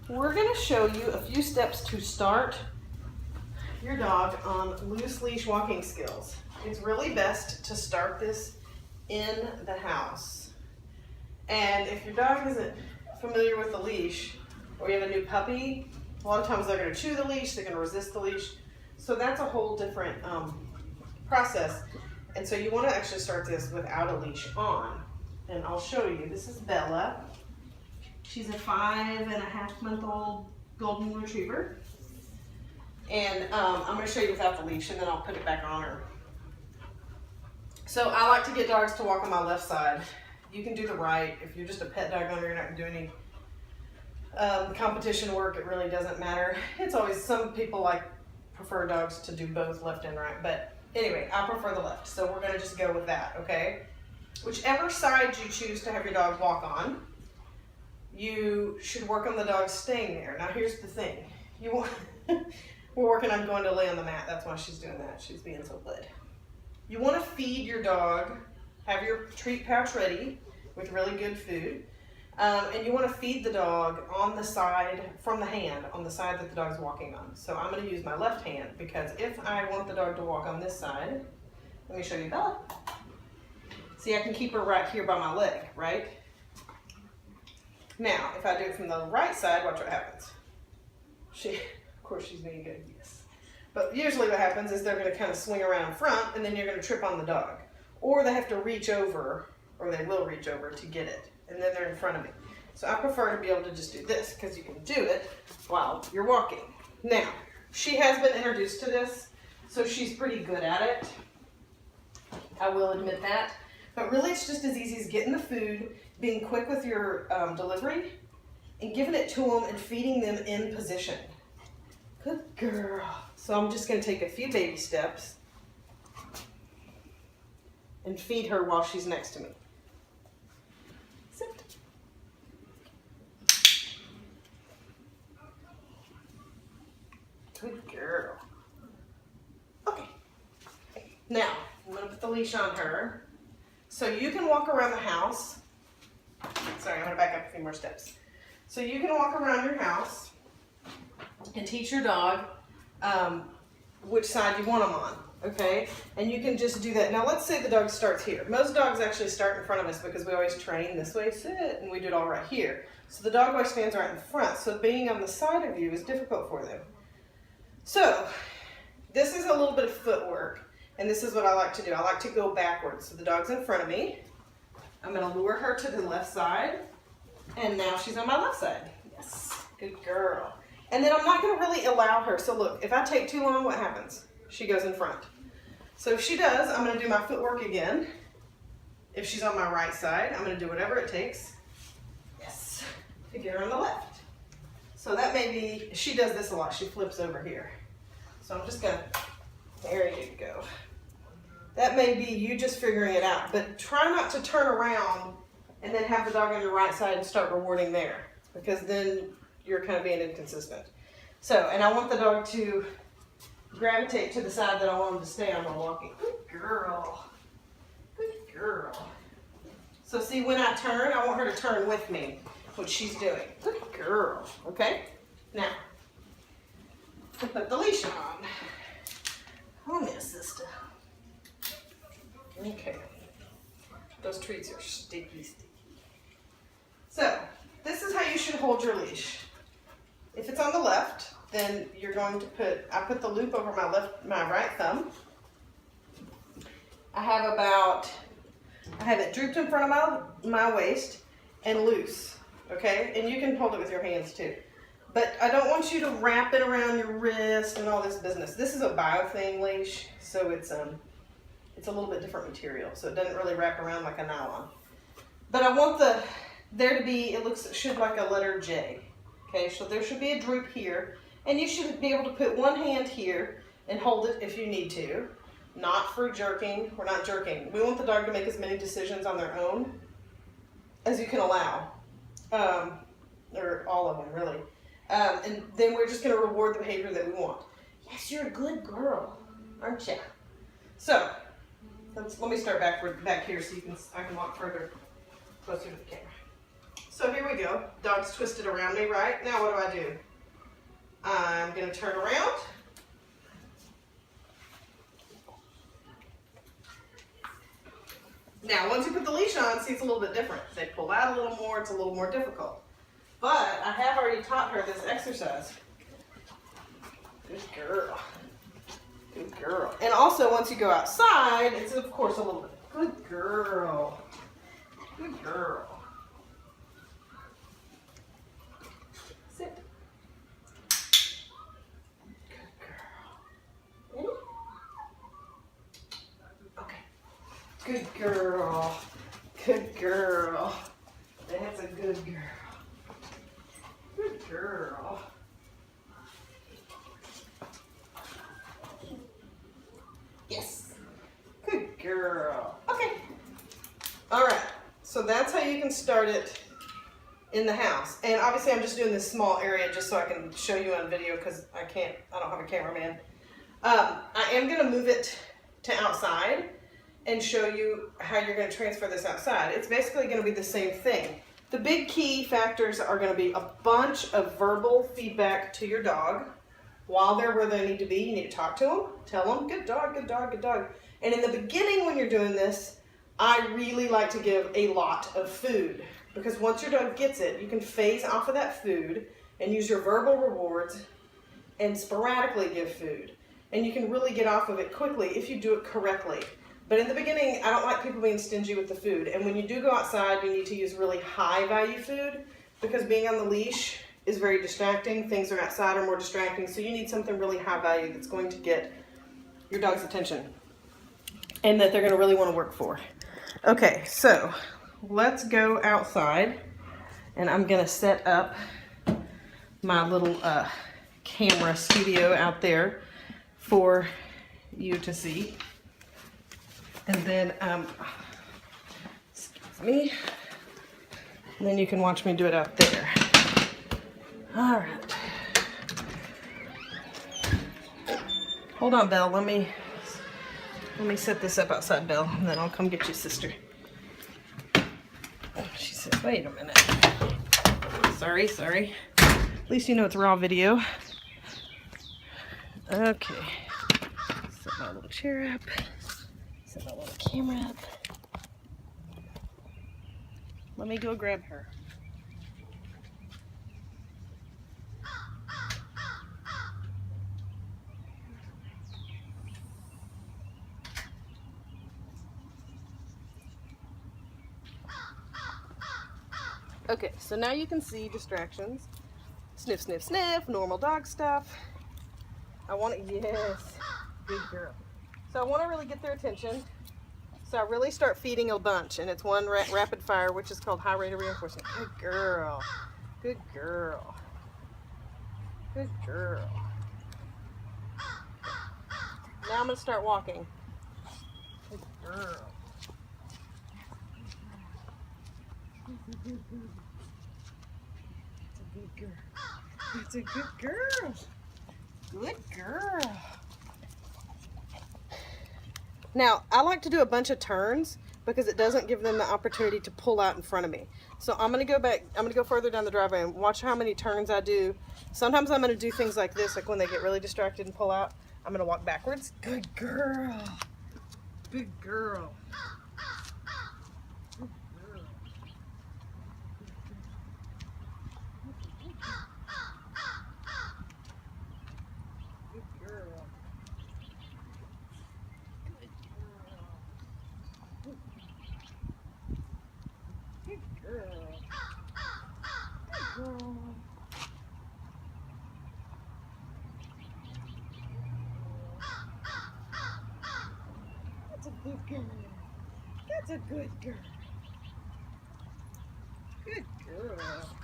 We're going to show you a few steps to start your dog on loose leash walking skills. It's really best to start this in the house. And if your dog isn't familiar with the leash, or you have a new puppy, a lot of times they're going to chew the leash, they're going to resist the leash. So that's a whole different process. And so you want to actually start this without a leash on. And I'll show you. This is Bella. She's a 5.5-month-old golden retriever. And I'm going to show you without the leash, and then I'll put it back on her. So I like to get dogs to walk on my left side. You can do the right. If you're just a pet dog owner, you're not going to do any competition work. It really doesn't matter. It's always, some people prefer dogs to do both left and right. But anyway, I prefer the left. So we're going to just go with that, okay? Whichever side you choose to have your dog walk on, you should work on the dog staying there. Now here's the thing. We're working on going to lay on the mat. That's why she's doing that. She's being so good. You want to feed your dog, have your treat pouch ready with really good food. And you want to feed the dog on the side, from the hand, on the side that the dog's walking on. So I'm going to use my left hand, because if I want the dog to walk on this side, let me show you Bella. See, I can keep her right here by my leg, right? Now, if I do it from the right side, watch what happens. Of course, she's being good, yes. But usually what happens is they're going to kind of swing around in front, and then you're going to trip on the dog. Or they have to reach over, or they will reach over to get it, and then they're in front of me. So I prefer to be able to just do this, because you can do it while you're walking. Now, she has been introduced to this, so she's pretty good at it. I will admit that. But really, it's just as easy as getting the food, being quick with your delivery, and giving it to them and feeding them in position. Good girl. So I'm just going to take a few baby steps and feed her while she's next to me. Sit. Good girl. Okay. Now, I'm going to put the leash on her. So you can walk around the house. Sorry, I'm going to back up a few more steps. So you can walk around your house and teach your dog which side you want them on, okay? And you can just do that. Now let's say the dog starts here. Most dogs actually start in front of us because we always train this way, sit, and we do it all right here. So the dog always stands right in front. So being on the side of you is difficult for them. So this is a little bit of footwork. And this is what I like to do. I like to go backwards. So the dog's in front of me. I'm going to lure her to the left side. And now she's on my left side. Yes, good girl. And then I'm not going to really allow her. So look, if I take too long, what happens? She goes in front. So if she does, I'm going to do my footwork again. If she's on my right side, I'm going to do whatever it takes. Yes, to get her on the left. So that may be, she does this a lot. She flips over here. So I'm just going to, there you go. That may be you just figuring it out, but try not to turn around and then have the dog on your right side and start rewarding there, because then you're kind of being inconsistent. So, and I want the dog to gravitate to the side that I want him to stay on while walking. Good girl. Good girl. So see, when I turn, I want her to turn with me, what she's doing. Good girl. Okay? Now, put the leash on. Oh, my sister. Okay. Those treats are sticky, sticky. So, this is how you should hold your leash. If it's on the left, then you're going to I put the loop over my right thumb. I have it drooped in front of my waist and loose, okay? And you can hold it with your hands too. But I don't want you to wrap it around your wrist and all this business. This is a biothane leash, so it's a little bit different material, so it doesn't really wrap around like a nylon. But I want there to be, it should like a letter J. Okay, so there should be a droop here, and you should be able to put one hand here and hold it if you need to. Not for jerking. We're not jerking. We want the dog to make as many decisions on their own as you can allow, or all of them really. And then we're just going to reward the behavior that we want. Yes, you're a good girl, aren't you? So let me start back here so I can walk further closer to the camera. So here we go. Dog's twisted around me, right? Now what do? I'm going to turn around. Now, once you put the leash on, see, it's a little bit different. They pull out a little more, it's a little more difficult. But I have already taught her this exercise. Good girl. Good girl. And also, once you go outside, it's of course a little bit. Good girl. Good girl. Sit. Good girl. Okay. Good girl. Good girl. That's a good girl. Good girl. Yes. Good girl. Okay. All right. So that's how you can start it in the house. And obviously I'm just doing this small area just so I can show you on video because I don't have a cameraman. I am going to move it to outside and show you how you're going to transfer this outside. It's basically going to be the same thing. The big key factors are going to be a bunch of verbal feedback to your dog. While they're where they need to be, you need to talk to them, tell them, good dog, good dog, good dog. And in the beginning when you're doing this, I really like to give a lot of food because once your dog gets it, you can phase off of that food and use your verbal rewards and sporadically give food. And you can really get off of it quickly if you do it correctly. But in the beginning, I don't like people being stingy with the food. And when you do go outside, you need to use really high value food because being on the leash is very distracting. Things are outside are more distracting. So you need something really high value that's going to get your dog's attention and that they're going to really want to work for. Okay, so let's go outside and I'm going to set up my little camera studio out there for you to see. And then, excuse me, and then you can watch me do it out there. All right. Hold on, Belle. Let me set this up outside, Belle, and then I'll come get you, sister. She said, wait a minute. Sorry. At least you know it's raw video. Okay. Set my little chair up. Set my little camera up. Let me go grab her. Okay, so now you can see distractions. Sniff, sniff, sniff, normal dog stuff. I want it, yes, good girl. So I want to really get their attention. So I really start feeding a bunch, and it's one rapid fire, which is called high rate of reinforcement. Good girl, good girl, good girl. Now I'm going to start walking. Good girl. It's a good girl. Good girl. Now, I like to do a bunch of turns because it doesn't give them the opportunity to pull out in front of me. So I'm going to go back, I'm going to go further down the driveway and watch how many turns I do. Sometimes I'm going to do things like this, like when they get really distracted and pull out, I'm going to walk backwards. Good girl. Good girl. That's a good girl. That's a good girl. Good girl.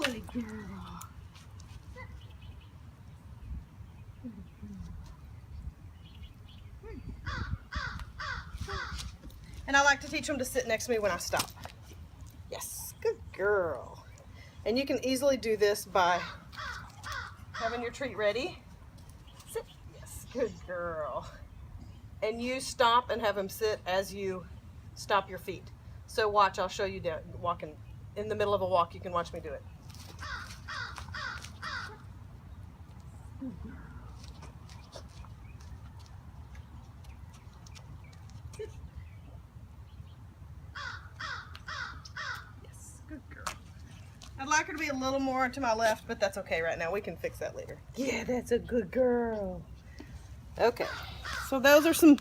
Good girl. And I like to teach them to sit next to me when I stop. Yes, good girl. And you can easily do this by having your treat ready. Sit. Yes, good girl. And you stop and have him sit as you stop your feet. So watch, I'll show you down, walking in the middle of a walk, you can watch me do it. Yes, good girl. I'd like her to be a little more to my left, but that's okay right now. We can fix that later. Yeah, that's a good girl. Okay, so those are some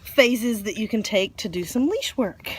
phases that you can take to do some leash work.